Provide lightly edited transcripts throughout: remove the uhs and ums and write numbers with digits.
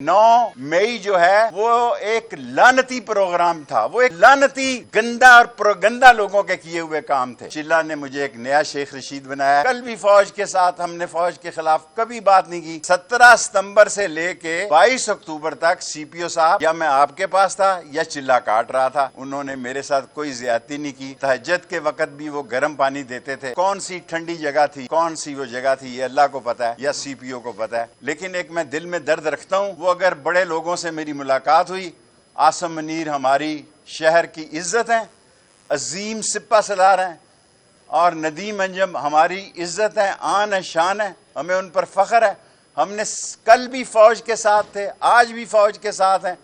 9 मई जो है वो एक लानती प्रोग्राम था, वो एक लानती गंदा और प्रोगंदा लोगों के किए हुए काम थे। चिल्ला ने मुझे एक नया शेख रशीद बनाया। कल भी फौज के साथ हमने फौज के खिलाफ कभी बात नहीं की। 17 सितंबर से लेके 22 अक्टूबर तक सीपीओ साहब या मैं आपके पास था या चिल्ला काट रहा था, उन्होंने मेरे साथ कोई ज्यादती नहीं की। तहज्जुद के वक्त भी वो गर्म पानी देते थे। कौन सी ठंडी जगह थी, कौन सी वो जगह थी, ये अल्लाह को पता है या सीपीओ को पता है। लेकिन एक मैं दिल में दर्द रखता हूँ, वो अगर बड़े लोगों से मेरी मुलाकात हुई, आसम मुनीर हमारी शहर की इज्जत है, अजीम सिपा सलार हैं, और नदीम अंजम हमारी इज्जत है, आन है, शान है, हमें उन पर फख्र है। हमने कल भी फौज के साथ थे, आज भी फौज के साथ हैं,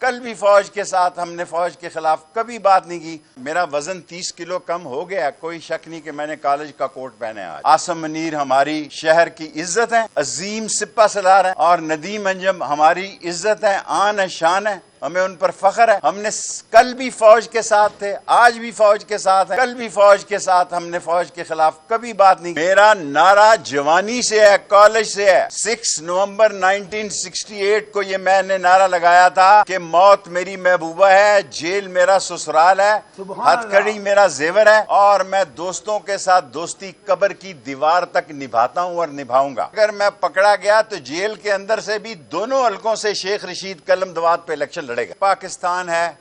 कल भी फौज के साथ। हमने फौज के खिलाफ कभी बात नहीं की। मेरा वजन 30 किलो कम हो गया, कोई शक नहीं कि मैंने कॉलेज का कोट पहने आज। आसम मुनीर हमारी शहर की इज्जत है, अजीम सिपा सलार है, और नदीम अंजम हमारी इज्जत है, आन है, शान है, हमें उन पर फख्र है। हमने कल भी फौज के साथ थे, आज भी फौज के साथ है, कल भी फौज के साथ। हमने फौज के खिलाफ कभी बात नहीं। मेरा नारा जवानी से है, कॉलेज से है। 6 नवंबर 1968 को ये मैंने नारा लगाया था कि मौत मेरी महबूबा है, जेल मेरा ससुराल है, हथकड़ी मेरा जेवर है, और मैं दोस्तों के साथ दोस्ती कब्र की दीवार तक निभाता हूँ और निभाऊंगा। अगर मैं पकड़ा गया तो जेल के अंदर से भी दोनों हलकों से शेख रशीद कलम दवात पे इलेक्शन लड़ेगा। पाकिस्तान है,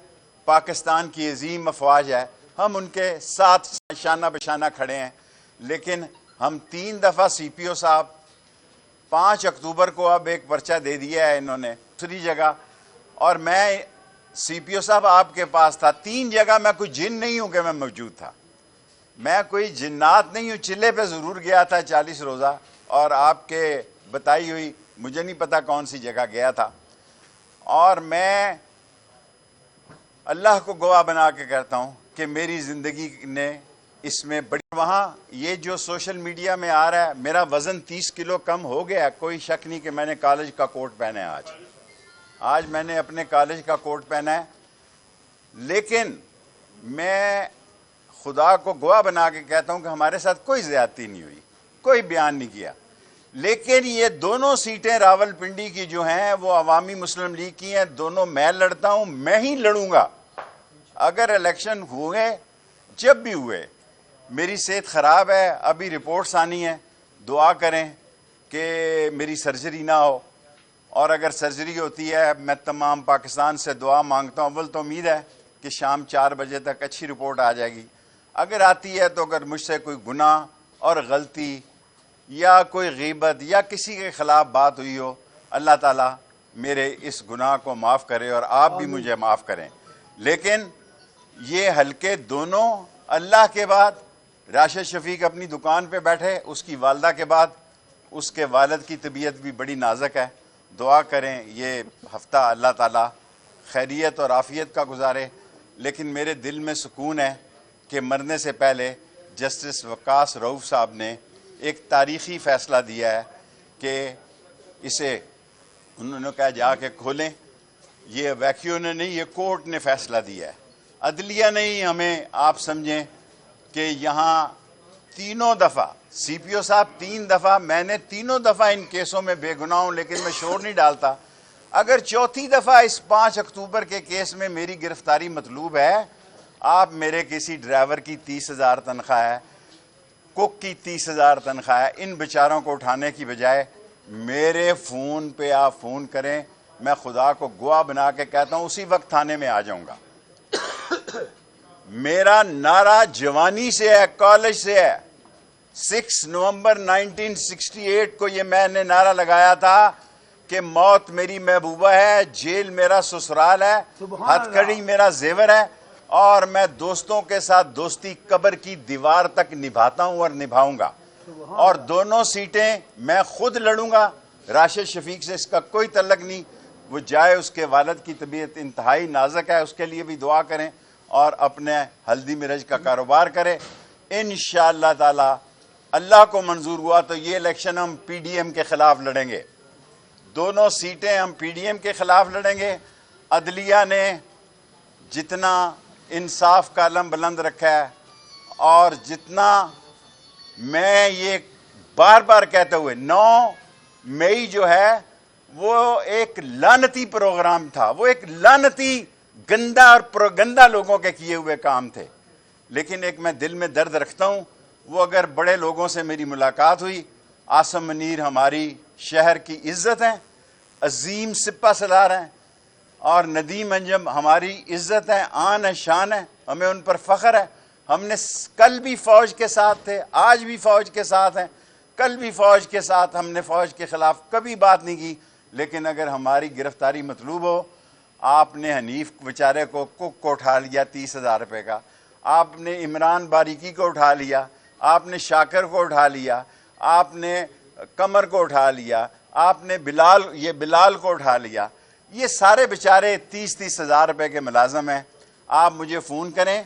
पाकिस्तान की अजीम अफवाज है, हम उनके साथ शाना बशाना खड़े हैं। लेकिन हम 3 दफा सीपीओ साहब, 5 अक्टूबर को अब एक पर्चा दे दिया है इन्होंने दूसरी जगह, और मैं सीपीओ साहब आपके पास था 3 जगह। मैं कोई जिन नहीं हूं कि मैं मौजूद था, मैं कोई जिन्नात नहीं हूं। चिल्ले पे जरूर गया था 40 रोजा, और आपके बताई हुई मुझे नहीं पता कौन सी जगह गया था। और मैं अल्लाह को गवाह बना के कहता हूं कि मेरी जिंदगी ने इसमें बड़ी, वहाँ ये जो सोशल मीडिया में आ रहा है, मेरा वजन 30 किलो कम हो गया, कोई शक नहीं कि मैंने कॉलेज का कोट पहना है आज मैंने अपने कॉलेज का कोट पहना है। लेकिन मैं खुदा को गवाह बना के कहता हूं कि हमारे साथ कोई ज्यादती नहीं हुई, कोई बयान नहीं किया। लेकिन ये दोनों सीटें रावलपिंडी की जो हैं वो अवामी मुस्लिम लीग की हैं, दोनों मैं लड़ता हूं, मैं ही लड़ूंगा। अगर इलेक्शन हुए, जब भी हुए, मेरी सेहत ख़राब है, अभी रिपोर्ट्स आनी है, दुआ करें कि मेरी सर्जरी ना हो, और अगर सर्जरी होती है मैं तमाम पाकिस्तान से दुआ मांगता हूँ। अव्वल तो उम्मीद है कि शाम 4 बजे तक अच्छी रिपोर्ट आ जाएगी। अगर आती है तो अगर मुझसे कोई गुनाह और गलती या कोई गीबत या किसी के खिलाफ बात हुई हो, अल्लाह ताला मेरे इस गुनाह को माफ़ करे और आप भी मुझे माफ़ करें। लेकिन ये हल्के दोनों, अल्लाह के बाद राशिद शफीक अपनी दुकान पे बैठे, उसकी वालदा के बाद उसके वालिद की तबीयत भी बड़ी नाजुक है। दुआ करें ये हफ्ता अल्लाह ताला खैरियत और आफ़ियत का गुजारे। लेकिन मेरे दिल में सुकून है कि मरने से पहले जस्टिस वक्कास रऊफ़ साहब ने एक तारीख़ी फ़ैसला दिया है कि इसे, उन्होंने कहा जाके खोलें। ये वैक्यू ने नहीं, ये कोर्ट ने फ़ैसला दिया है, अदलिया नहीं। हमें आप समझें कि यहाँ 3 दफ़ा सीपीओ साहब 3 दफ़ा, मैंने 3 दफ़ा इन केसों में बेगुनाह हूँ, लेकिन मैं शोर नहीं डालता। अगर 4थी दफ़ा इस 5 अक्टूबर के केस में मेरी गिरफ्तारी मतलूब है, आप मेरे किसी ड्राइवर की 30,000 तनख्वाह है, कुक की 30,000 तनख्वाह है, इन बेचारों को उठाने की बजाय मेरे फ़ोन पे आप फ़ोन करें, मैं खुदा को गवाह बना के कहता हूँ उसी वक्त थाने में आ जाऊँगा। मेरा नारा जवानी से है, कॉलेज से है। 6 नवंबर 1968 को ये मैंने नारा लगाया था कि मौत मेरी महबूबा है, जेल मेरा ससुराल है, हथकड़ी मेरा जेवर है, और मैं दोस्तों के साथ दोस्ती कब्र की दीवार तक निभाता हूं और निभाऊंगा। और दोनों सीटें मैं खुद लड़ूंगा। राशिद शफीक से इसका कोई तल्लक नहीं, वो जाए, उसके वालिद की तबीयत इंतहाई नाजुक है, उसके लिए भी दुआ करें और अपने हल्दी मिर्च का कारोबार करें। इंशाअल्लाह ताला अल्लाह को मंजूर हुआ तो ये इलेक्शन हम पीडीएम के खिलाफ लड़ेंगे, दोनों सीटें हम पीडीएम के खिलाफ लड़ेंगे। अदलिया ने जितना इंसाफ का अलम बुलंद रखा है, और जितना मैं ये बार बार कहते हुए 9 मई जो है وہ ایک لعنتی پروگرام تھا، وہ ایک لعنتی گندا اور پروگندا لوگوں کے کیے ہوئے کام تھے۔ لیکن ایک میں دل میں درد رکھتا ہوں، وہ اگر بڑے لوگوں سے میری ملاقات ہوئی، عاصم منیر ہماری شہر کی عزت ہیں، عظیم سپہ سالار ہیں، اور ندیم انجم ہماری عزت ہیں، آن ہے، شان ہے، ہمیں ان پر فخر ہے۔ ہم نے کل بھی فوج کے ساتھ تھے، آج بھی فوج کے ساتھ ہیں، کل بھی فوج کے ساتھ، ہم نے فوج کے خلاف کبھی بات نہیں کی۔ لیکن اگر ہماری گرفتاری مطلوب ہو، آپ نے حنیف بیچارے کو کک کو اٹھا لیا 30,000 روپے کا، آپ نے عمران باریکی کو اٹھا لیا، آپ نے شاکر کو اٹھا لیا، آپ نے قمر کو اٹھا لیا، آپ نے بلال کو اٹھا لیا، یہ سارے بیچارے 30,000 روپے کے ملازم ہیں۔ آپ مجھے فون کریں،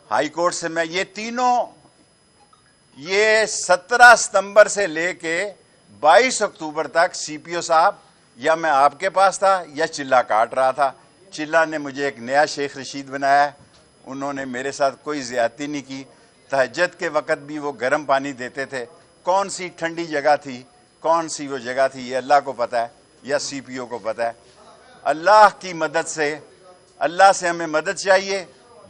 ہائی کورٹ سے میں یہ تینوں، یہ 17 ستمبر سے لے کے 22 اکتوبر تک سی پی او صاحب یا میں آپ کے پاس تھا یا چلہ کاٹ رہا تھا۔ چلہ نے مجھے ایک نیا شیخ رشید بنایا ہے، انہوں نے میرے ساتھ کوئی زیادتی نہیں کی۔ تہجد کے وقت بھی وہ گرم پانی دیتے تھے، کون سی ٹھنڈی جگہ تھی، کون سی وہ جگہ تھی، یہ اللہ کو پتہ ہے یا سی پی او کو پتہ ہے۔ اللہ کی مدد سے، اللہ سے ہمیں مدد چاہیے۔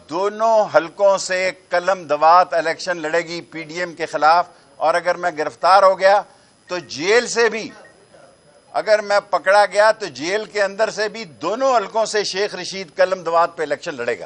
دونوں حلقوں سے قلم دوات الیکشن لڑے گی پی ڈی ایم کے خلاف، اور اگر میں گرفتار ہو گیا تو جیل سے بھی، اگر میں پکڑا گیا تو جیل کے اندر سے بھی دونوں حلقوں سے شیخ رشید قلم دوات پہ الیکشن لڑے گا۔